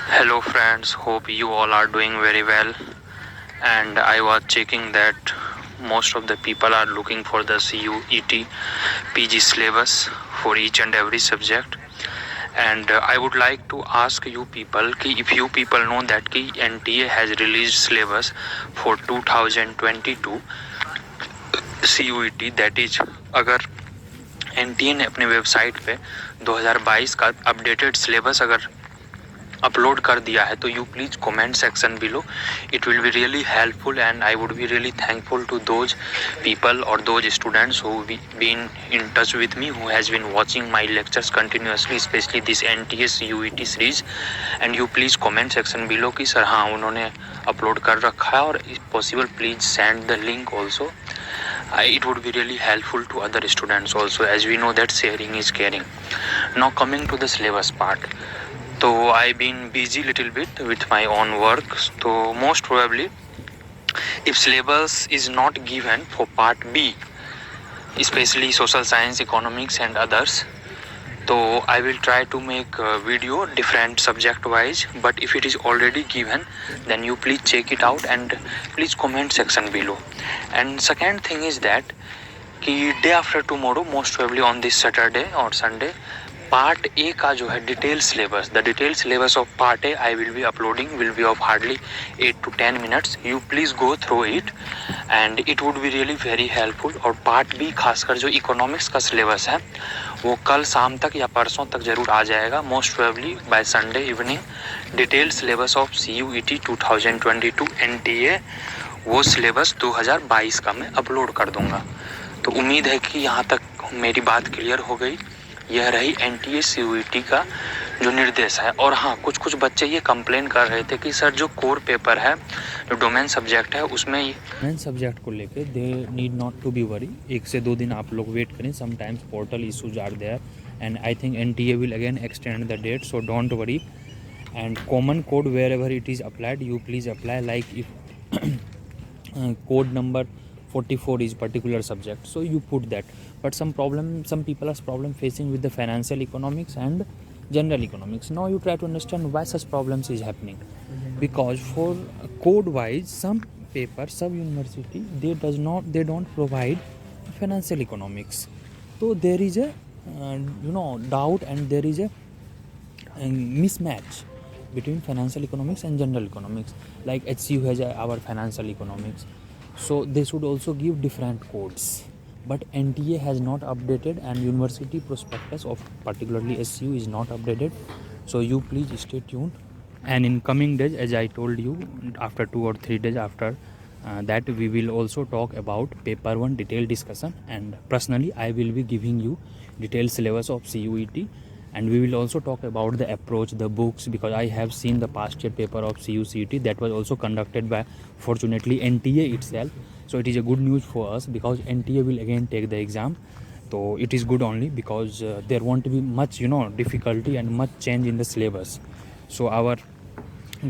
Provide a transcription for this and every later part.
Hello friends, hope you all are doing very well. And I was checking that most of the people are looking for the CUET PG syllabus for each and every subject. And I would like to ask you people if you people know that NTA has released syllabus for 2022 CUET, that is अगर NTA ने अपने website पे 2022 का updated syllabus अगर upload कर दिया है तो you please comment section below. It will be really helpful and I would be really thankful to those people or those students who been in touch with me, who has been watching my lectures continuously, especially this NTS UET series. And you please comment section below कि sir हाँ उन्होंने upload कर रखा है और if possible please send the link also. It would be really helpful to other students also, as we know that sharing is caring. Now coming to the syllabus part. So I've been busy little bit with my own work. So most probably, if syllabus is not given for part B, especially social science, economics and others, so I will try to make a video different subject wise. But if it is already given, then you please check it out and please comment section below. And second thing is that कि day after tomorrow, most probably on this Saturday or Sunday, part A का जो है detail syllabus, the detail syllabus of part A I will be uploading, will be of hardly 8 to 10 minutes. You please go through it and it would be really very helpful. और part B खासकर जो economics का syllabus है वो कल शाम तक या परसों तक ज़रूर आ जाएगा, most probably bye Sunday evening. Detail syllabus of CUET 2022 NTA, वो सिलेबस 2022 का मैं अपलोड कर दूंगा. तो उम्मीद है कि यहाँ तक मेरी बात क्लियर हो गई. यह रही NTA CUET का जो निर्देश है. और हाँ, कुछ बच्चे ये कंप्लेन कर रहे थे कि सर जो कोर पेपर है, जो डोमेन सब्जेक्ट है, उसमें डोमेन सब्जेक्ट को लेके they need not to be worry. 1 से 2 दिन आप लोग वेट करें. Sometimes portal issues are there and I think NTA will again extend the date, so don't worry. And common code wherever it is applied, you please apply. Like if code number 44 is particular subject, so you put that. But some people are problem facing with the financial economics and general economics. Now you try to understand why such problems is happening. Because for code wise, some paper, some university, they don't provide financial economics. So there is a doubt and there is a mismatch between financial economics and general economics. Like HCU has our financial economics, so they should also give different codes. But NTA has not updated and university prospectus of particularly SCU is not updated. So you please stay tuned. And in coming days, as I told you, after 2 or 3 days after that, we will also talk about paper 1 detailed discussion. And personally, I will be giving you detailed syllabus of CUET. And we will also talk about the approach, the books, because I have seen the past year paper of CUCET that was also conducted by, fortunately, NTA itself. So it is a good news for us because NTA will again take the exam. So it is good only because there won't be much, difficulty and much change in the syllabus. So our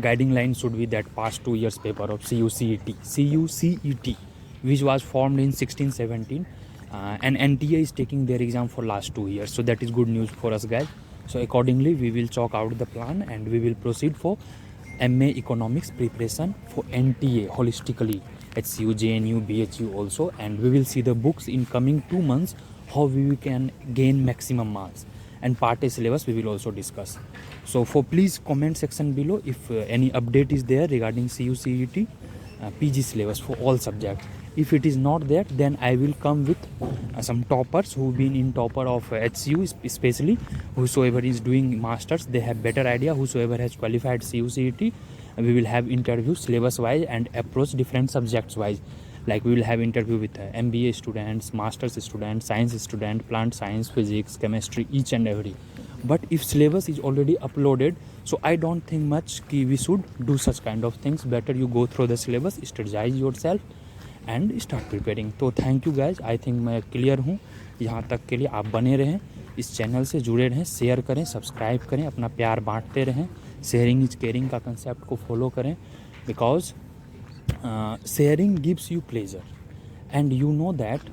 guiding line should be that past 2 years paper of CUCET, which was formed in 1617. And NTA is taking their exam for last 2 years. So that is good news for us, guys. So accordingly, we will chalk out the plan and we will proceed for MA Economics preparation for NTA holistically, HCU, JNU, BHU also. And we will see the books in coming 2 months, how we can gain maximum marks. And part A syllabus we will also discuss. So for please comment section below if any update is there regarding CUCET PG syllabus for all subjects. If it is not there, then I will come with some toppers who been in topper of HCU, especially whosoever is doing masters, they have better idea. Whosoever has qualified CUCET, we will have interview syllabus wise and approach different subjects wise. Like we will have interview with MBA students, masters students, science student, plant science, physics, chemistry, each and every. But if syllabus is already uploaded, so I don't think much we should do such kind of things. Better you go through the syllabus, strategize yourself and start preparing. तो thank you guys. I think मैं clear हूँ. यहाँ तक के लिए आप बने रहें, इस चैनल से जुड़े रहें, शेयर करें, सब्सक्राइब करें, अपना प्यार बांटते रहें. शेयरिंग इज केयरिंग का कंसेप्ट को फॉलो करें because sharing gives you pleasure and you know that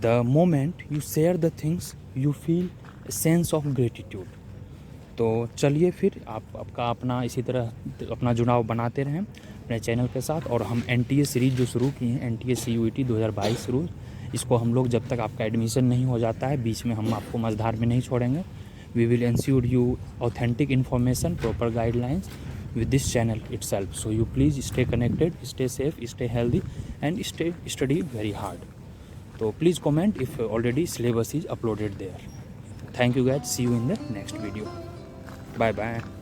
the moment you share the things, you feel a sense of gratitude. तो चलिए फिर आपका अपना इसी तरह अपना जुड़ाव बनाते रहें अपने चैनल के साथ। और हम NTA सीरीज़ जो शुरू की हैं, NTA CUET 2022 शुरू, इसको हम लोग जब तक आपका एडमिशन नहीं हो जाता है बीच में हम आपको मझधार में नहीं छोड़ेंगे। We will ensure you authentic information, proper guidelines with this channel itself. So you please stay connected, stay safe, stay healthy and stay study very hard. So please comment if already syllabus is uploaded there. Thank you guys, see you in the next video. Bye bye.